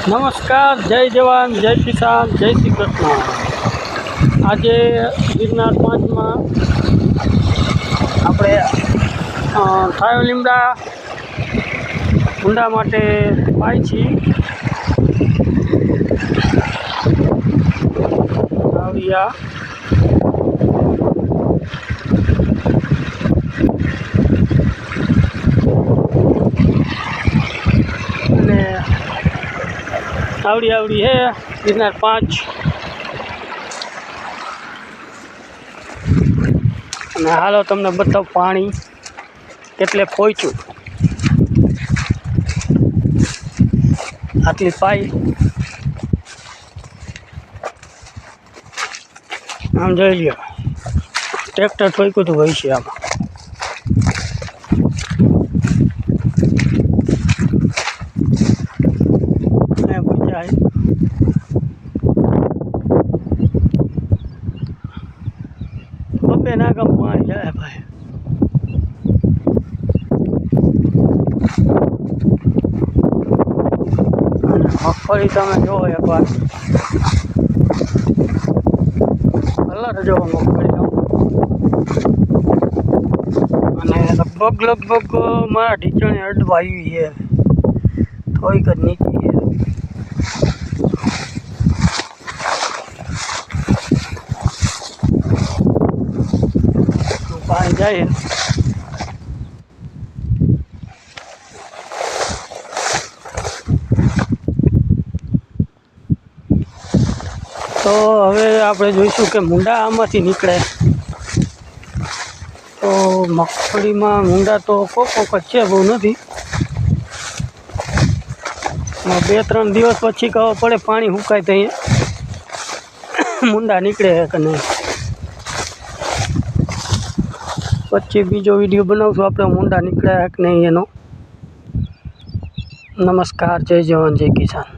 નમસ્કાર, જય જવાન, જય કિસાન, જય શ્રી કૃષ્ણ। આજે ગિરનાર 5માં આપણે થાયો લીમડા ઊંડા માટે પાય છીએ। આવ્યા અને આવડી હે ગિરનાર 5 અને હાલો તમને બતાવું પાણી કેટલે પહોંચ્યું। આટલી પાઈ આમ જોઈ લ્યો, ટ્રેક્ટર ઠોક્યું હતું હોય છે આમાં। બબ્બે નાકામ પાણી જાય ભાઈ। મગફળી તમે જોવો એકવાર, કલર જોવો મગફળીનો। અને લગભગ મારા ઢીચણે અડવા આવી છે, થોડીક જ નીચી છે। પાણી જાય તો હવે આપણે જોઈશું કે મુંડા આમાંથી નીકળે। તો મગફળીમાં મુંડા તો કોક જ છે, બહુ નથી। 2-3 દિવસ પછી ખબર પડે, પાણી સુકાય તો અહીંયા મુંડા નીકળે કે નહીં। પછી બીજો વિડીયો બનાવશું આપણે મુંડા નીકળ્યા કે નહીં એનો। નમસ્કાર, જય જવાન, જય કિસાન।